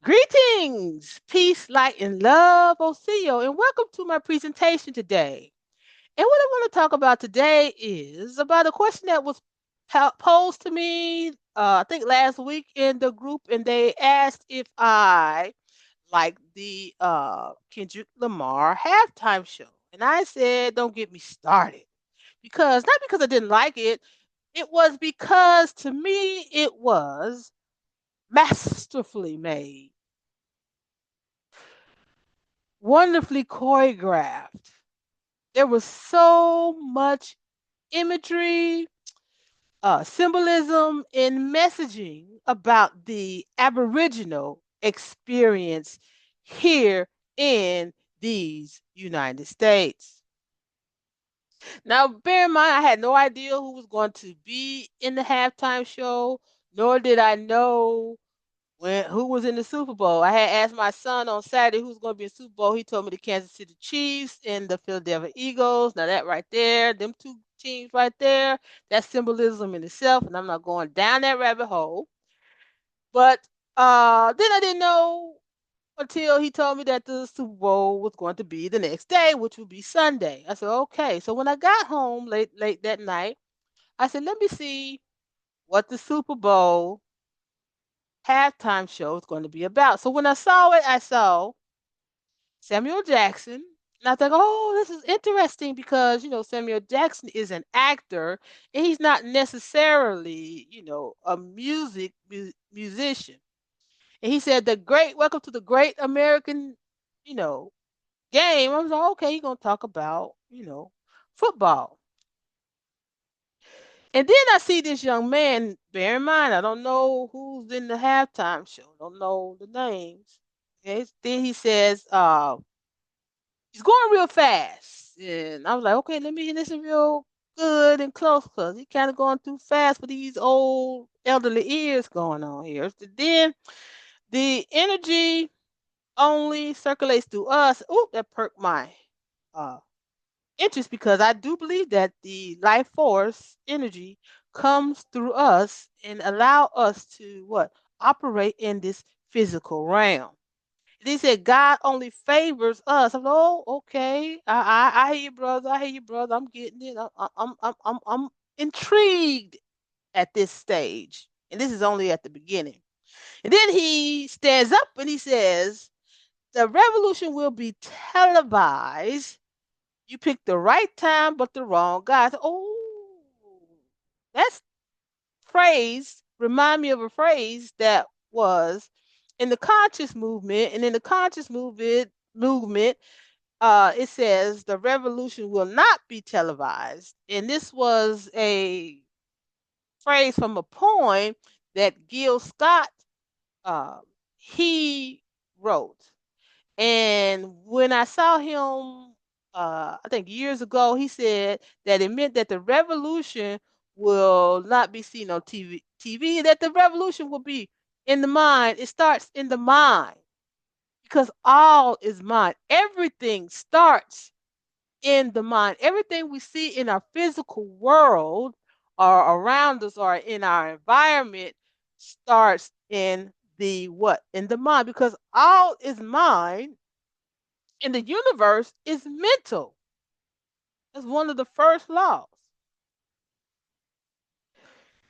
Greetings, peace, light, and love, Oseo, and welcome to my presentation today. And what I want to talk about today is about a question that was posed to me, I think last week in the group, and they asked if I like the Kendrick Lamar halftime show. And I said, don't get me started. Not because I didn't like it, it was because to me it was masterfully made, wonderfully choreographed. There was so much imagery, symbolism, and messaging about the Aboriginal experience here in these United States. Now, bear in mind, I had no idea who was going to be in the halftime show, nor did I know who was in the Super Bowl. I had asked my son on Saturday who's going to be in the Super Bowl. He told me the Kansas City Chiefs and the Philadelphia Eagles. Now that right there, them two teams right there, that's symbolism in itself, and I'm not going down that rabbit hole. But then I didn't know until he told me that the Super Bowl was going to be the next day, which would be Sunday. I said, okay. So when I got home late that night, I said, let me see what the Super Bowl halftime show is going to be about. So when I saw it, I saw Samuel Jackson. And I thought, oh, this is interesting because, Samuel Jackson is an actor and he's not necessarily, a musician. And he said, welcome to the great American, you know, game. I was like, okay, you're going to talk about, football. And then I see this young man, bear in mind, I don't know who's in the halftime show, don't know the names. Okay. Then he says, he's going real fast. And I was like, okay, let me listen real good and close because he kind of going too fast for these old elderly ears going on here. So then the energy only circulates through us. Oh, that perked my uh, interest because I do believe that the life force energy comes through us and allow us to what operate in this physical realm. They said God only favors us. I'm like, oh, okay. I hear you, brother. I hear you, brother. I'm getting it. I'm intrigued at this stage, and this is only at the beginning. And then he stands up and he says, "The revolution will be televised. You picked the right time, but the wrong guy." Oh, that's phrase remind me of a phrase that was in the conscious movement, and in the conscious movement, it says the revolution will not be televised, and this was a phrase from a poem that Gil Scott uh, he wrote. And when I saw him, I think years ago, he said that it meant that the revolution will not be seen on TV, that the revolution will be in the mind. It starts in the mind because all is mind. Everything starts in the mind. Everything we see in our physical world or around us or in our environment starts in the what? In the mind because all is mind in the universe is mental. That's one of the first laws.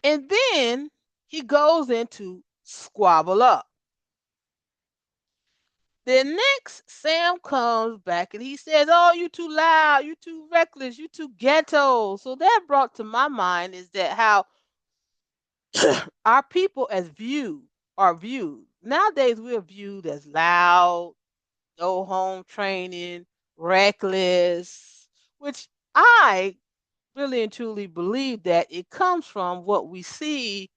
And then he goes into squabble up. Then next, Sam comes back and he says, oh, you too loud, you too reckless, you too ghetto. So that brought to my mind is that how our people are viewed. Nowadays we're viewed as loud, no home training, reckless, which I really and truly believe that it comes from what we see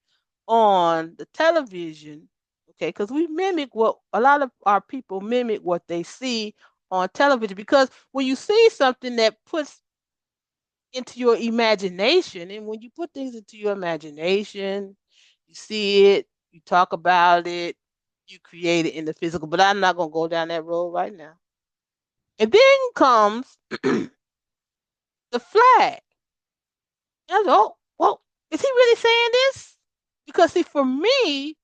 on the television. Okay, because we mimic what a lot of our people mimic what they see on television. Because when you see something that puts into your imagination, and when you put things into your imagination, you see it, you talk about it, you create it in the physical. But I'm not gonna go down that road right now. And then comes the flag. And I was, oh, well, is he really saying this? Because see, for me,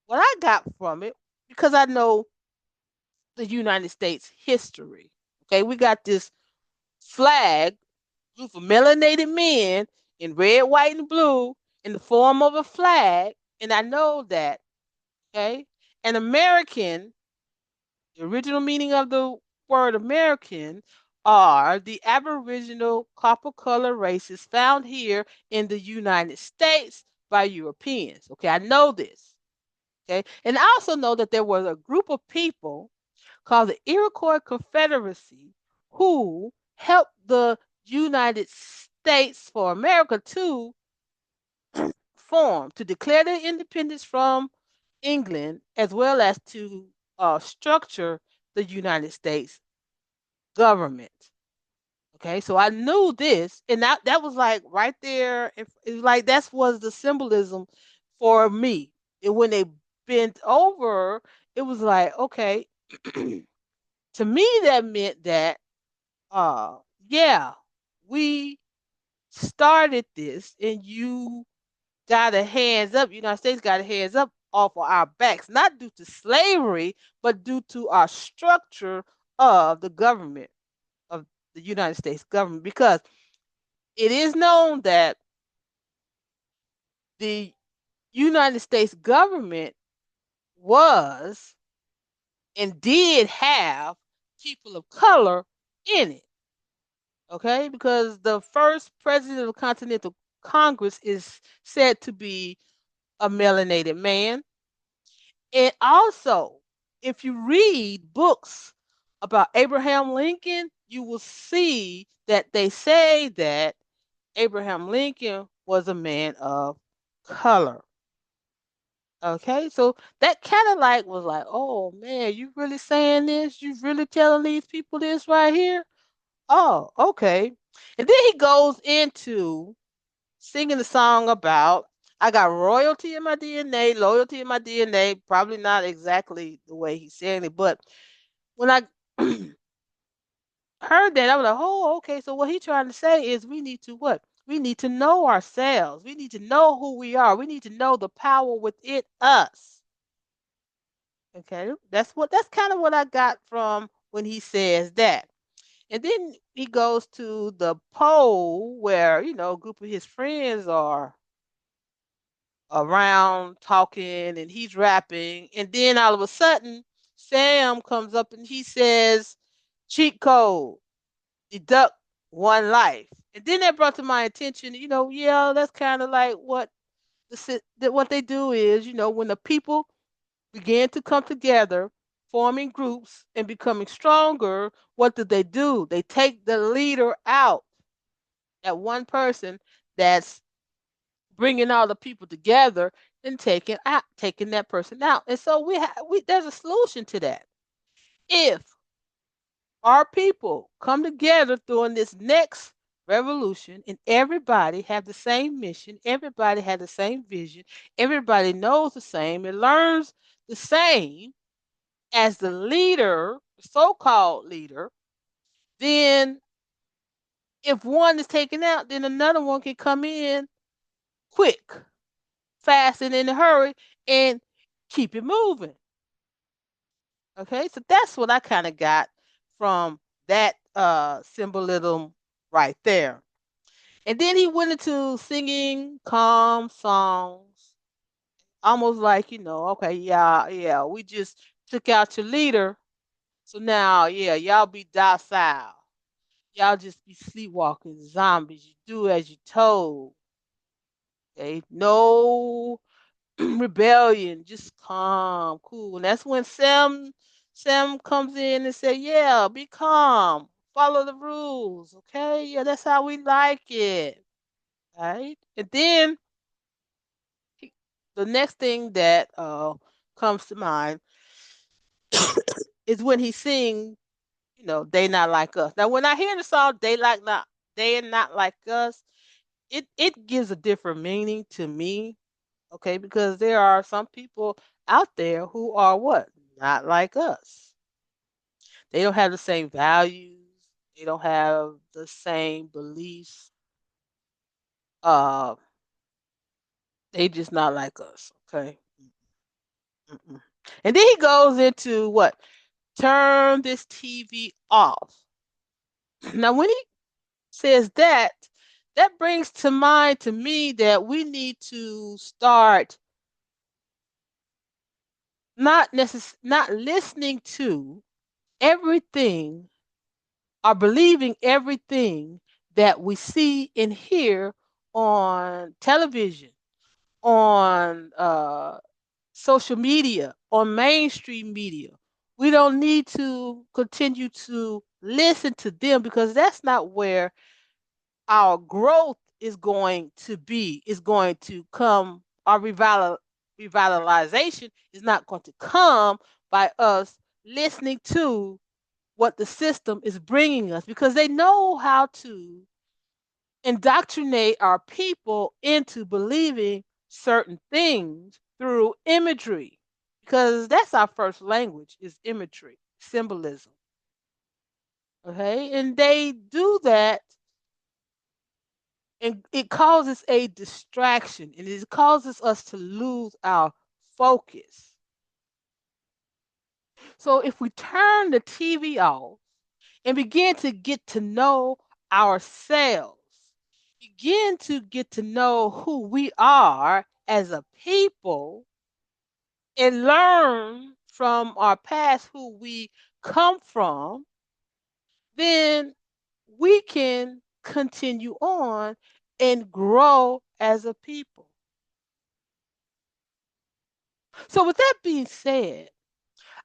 what I got from it, because I know the United States history. Okay, we got this flag, group of melanated men in red, white, and blue in the form of a flag, and I know that. Okay, an American, the original meaning of the word American, are the Aboriginal copper color races found here in the United States by Europeans. Okay, I know this. Okay, and I also know that there was a group of people called the Iroquois Confederacy who helped the United States for America to form, to declare their independence from England, as well as to structure the United States government. Okay, so I knew this, and that was like right there. It was like that was the symbolism for me. And when they bent over, it was like, okay, to me that meant that, uh, yeah, we started this, and you got a hands up. United States got a hands up off of our backs, not due to slavery, but due to our structure of the government of the United States government. Because it is known that the United States government was and did have people of color in it. Okay, because the first president of the Continental Congress is said to be a melanated man. And also, if you read books about Abraham Lincoln, you will see that they say that Abraham Lincoln was a man of color. Okay, so that kind of like was like, oh man, you really saying this? You really telling these people this right here? Oh, okay. And then he goes into singing the song about I got royalty in my DNA, loyalty in my DNA. Probably not exactly the way he's saying it, but when I heard that, I was like, oh, okay. So what he's trying to say is we need to what? We need to know ourselves. We need to know who we are. We need to know the power within us. Okay, that's kind of what I got from when he says that. And then he goes to the pole where, a group of his friends are around talking and he's rapping. And then all of a sudden, Sam comes up and he says, cheat code, deduct one life. And then that brought to my attention, yeah, that's kind of like what what they do is, when the people begin to come together, forming groups and becoming stronger, what do? They take the leader out, that one person that's bringing all the people together and taking that person out. And so we there's a solution to that. If our people come together during this next revolution and everybody have the same mission, everybody has the same vision, everybody knows the same and learns the same as the leader, the so-called leader, then if one is taken out, then another one can come in quick, fast, and in a hurry and keep it moving. Okay, so that's what I kind of got from that symbolism right there. And then he went into singing calm songs, almost like, okay, yeah, yeah, we just took out your leader. So now, yeah, y'all be docile. Y'all just be sleepwalking zombies. You do as you told. Okay, no rebellion, just calm, cool. And that's when Sam comes in and say, "Yeah, be calm, follow the rules, okay? Yeah, that's how we like it, right?" And then the next thing that comes to mind is when he sings, "They not like us." Now, when I hear the song "They are not like us," it gives a different meaning to me, okay? Because there are some people out there who are what? Not like us. They don't have the same values. They don't have the same beliefs. Uh, they just not like us, okay? Mm-mm. And then he goes into what? Turn this TV off. Now, when he says that, that brings to mind to me that we need to start not listening to everything or believing everything that we see and hear on television, on social media, on mainstream media. We don't need to continue to listen to them because that's not where our growth is going to be. Is going to come. Our revitalization is not going to come by us listening to what the system is bringing us because they know how to indoctrinate our people into believing certain things through imagery because that's our first language is imagery, symbolism. Okay? And they do that and it causes a distraction and it causes us to lose our focus. So if we turn the TV off and begin to get to know ourselves, begin to get to know who we are as a people, and learn from our past who we come from, then we can continue on and grow as a people. So, with that being said,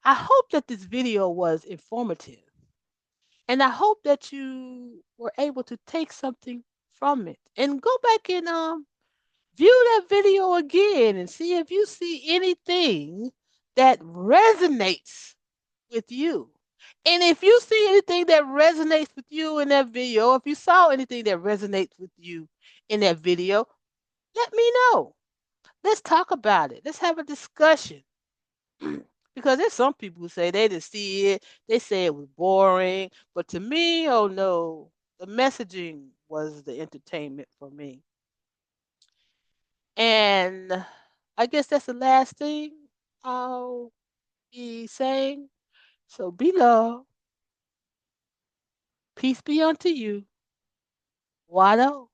I hope that this video was informative. And I hope that you were able to take something from it and go back and view that video again and see if you see anything that resonates with you. And if you see anything that resonates with you in that video, if you saw anything that resonates with you in that video, let me know. Let's talk about it. Let's have a discussion. Because there's some people who say they didn't see it, they say it was boring. But to me, oh no, the messaging was the entertainment for me. And I guess that's the last thing I'll be saying. So be love, peace be unto you. Wado.